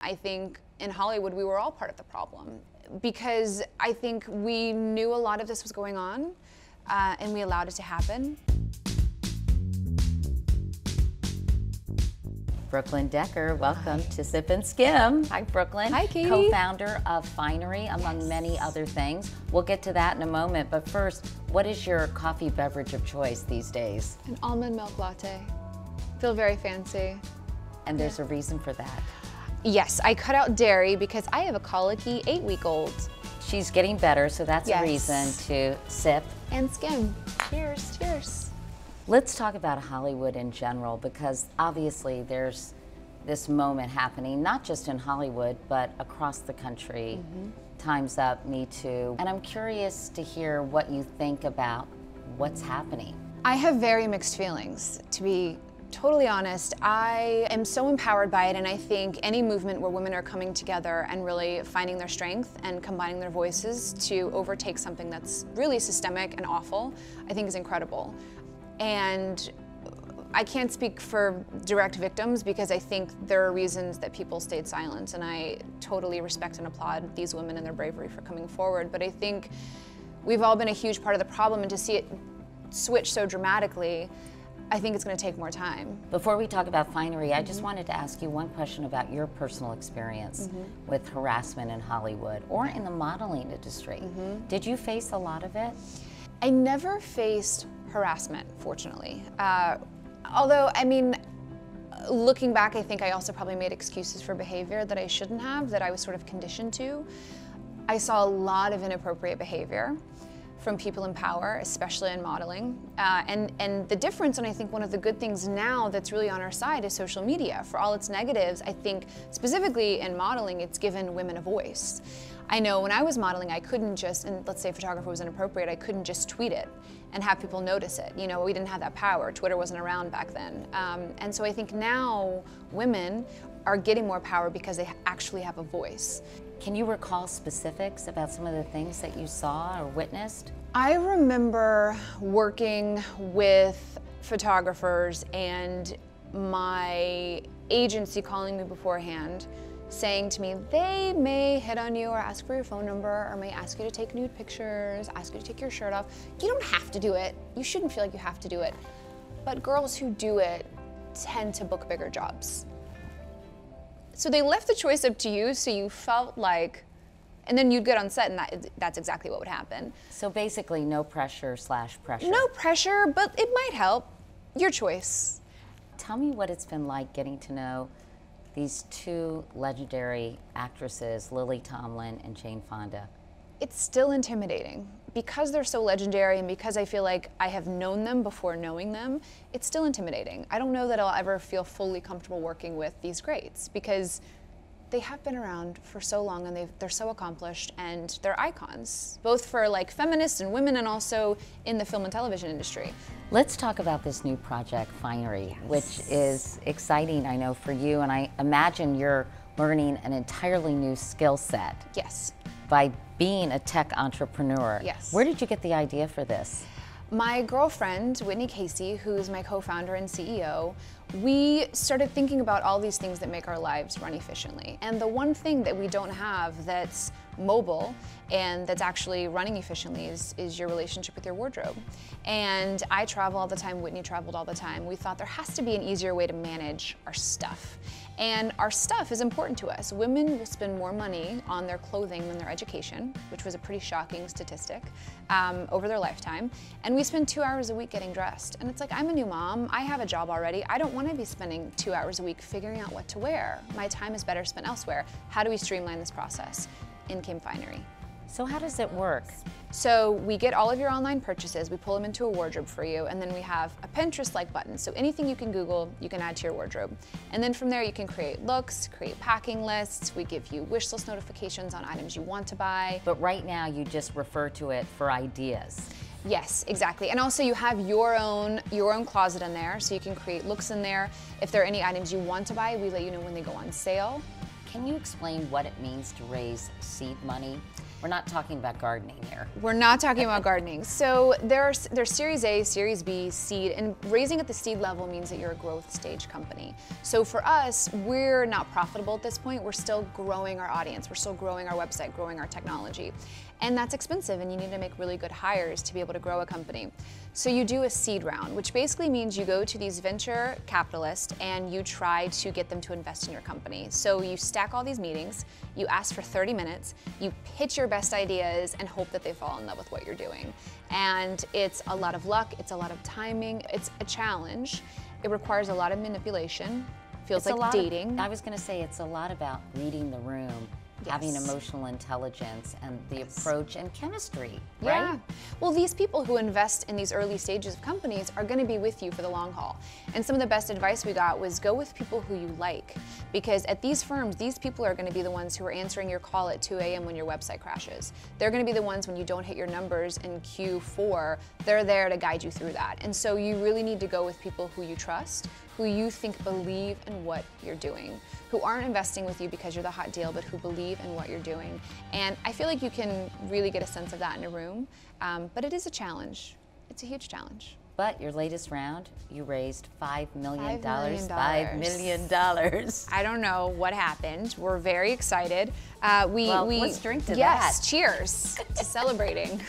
I think in Hollywood we were all part of the problem, because I think we knew a lot of this was going on, and we allowed it to happen. Brooklyn Decker, welcome to Sip and Skim. Hi, Brooklyn. Hi, Katie. Co-founder of Finery, among many other things. We'll get to that in a moment, but first, what is your coffee beverage of choice these days? An almond milk latte. Feel very fancy. And there's a reason for that. Yes, I cut out dairy because I have a colicky 8-week-old. She's getting better, so that's a reason to sip and skim. Cheers, cheers. Let's talk about Hollywood in general, because obviously there's this moment happening, not just in Hollywood, but across the country. Time's Up, Me Too. And I'm curious to hear what you think about what's happening. I have very mixed feelings, to be totally honest. I am so empowered by it, and I think any movement where women are coming together and really finding their strength and combining their voices to overtake something that's really systemic and awful, I think is incredible. And I can't speak for direct victims because I think there are reasons that people stayed silent, and I totally respect and applaud these women and their bravery for coming forward. But I think we've all been a huge part of the problem, and to see it switch so dramatically, I think it's going to take more time. Before we talk about Finery, I just wanted to ask you one question about your personal experience with harassment in Hollywood or in the modeling industry. Did you face a lot of it? I never faced harassment, fortunately. Although, I mean, looking back, I think I also probably made excuses for behavior that I shouldn't have, that I was sort of conditioned to. I saw a lot of inappropriate behavior from people in power, especially in modeling. And the difference, and I think one of the good things now that's really on our side, is social media. For all its negatives, I think specifically in modeling, it's given women a voice. I know when I was modeling, I couldn't just, and let's say a photographer was inappropriate, I couldn't just tweet it and have people notice it. You know, we didn't have that power. Twitter wasn't around back then. And so I think now women are getting more power because they actually have a voice. Can you recall specifics about some of the things that you saw or witnessed? I remember working with photographers and my agency calling me beforehand, saying to me, they may hit on you or ask for your phone number or may ask you to take nude pictures, ask you to take your shirt off. You don't have to do it. You shouldn't feel like you have to do it. But girls who do it tend to book bigger jobs. So they left the choice up to you, so you felt like, and then you'd get on set and that's exactly what would happen. So basically no pressure / pressure. No pressure, but it might help. Your choice. Tell me what it's been like getting to know these two legendary actresses, Lily Tomlin and Jane Fonda. It's still intimidating. Because they're so legendary and because I feel like I have known them before knowing them, it's still intimidating. I don't know that I'll ever feel fully comfortable working with these greats because they have been around for so long and they're so accomplished and they're icons, both for like feminists and women and also in the film and television industry. Let's talk about this new project, Finery, which is exciting, I know, for you, and I imagine you're learning an entirely new skill set. Yes. By being a tech entrepreneur. Yes. Where did you get the idea for this? My girlfriend, Whitney Casey, who's my co-founder and CEO, we started thinking about all these things that make our lives run efficiently. And the one thing that we don't have that's mobile and that's actually running efficiently is your relationship with your wardrobe. And I travel all the time, Whitney traveled all the time. We thought there has to be an easier way to manage our stuff. And our stuff is important to us. Women will spend more money on their clothing than their education, which was a pretty shocking statistic, over their lifetime. And we spend 2 hours a week getting dressed. And it's like, I'm a new mom, I have a job already. I don't want to be spending 2 hours a week figuring out what to wear. My time is better spent elsewhere. How do we streamline this process? In came Finery. So how does it work? So we get all of your online purchases, we pull them into a wardrobe for you, and then we have a Pinterest-like button. So anything you can Google, you can add to your wardrobe. And then from there you can create looks, create packing lists, we give you wish list notifications on items you want to buy. But right now you just refer to it for ideas. Yes, exactly. And also you have your own closet in there, so you can create looks in there. If there are any items you want to buy, we let you know when they go on sale. Can you explain what it means to raise seed money? We're not talking about gardening here. We're not talking about gardening. So there's Series A, Series B, seed, and raising at the seed level means that you're a growth stage company. So for us, we're not profitable at this point. We're still growing our audience. We're still growing our website, growing our technology. And that's expensive, and you need to make really good hires to be able to grow a company. So you do a seed round, which basically means you go to these venture capitalists and you try to get them to invest in your company. So you stack all these meetings, you ask for 30 minutes, you pitch your best ideas and hope that they fall in love with what you're doing. And it's a lot of luck, it's a lot of timing, it's a challenge. It requires a lot of manipulation, feels like dating. I was gonna say it's a lot about reading the room. Yes. Having emotional intelligence and the approach and chemistry, Yeah. right? Well, these people who invest in these early stages of companies are going to be with you for the long haul. And some of the best advice we got was go with people who you like. Because at these firms, these people are going to be the ones who are answering your call at 2 a.m. when your website crashes. They're going to be the ones when you don't hit your numbers in Q4. They're there to guide you through that. And so you really need to go with people who you trust, who you think believe in what you're doing, who aren't investing with you because you're the hot deal, but who believe in what you're doing. And I feel like you can really get a sense of that in a room, but it is a challenge. It's a huge challenge. But your latest round, you raised $5 million. $5 million. $5 million. I don't know what happened. We're very excited. Well, let's drink to that. Yes, cheers to celebrating.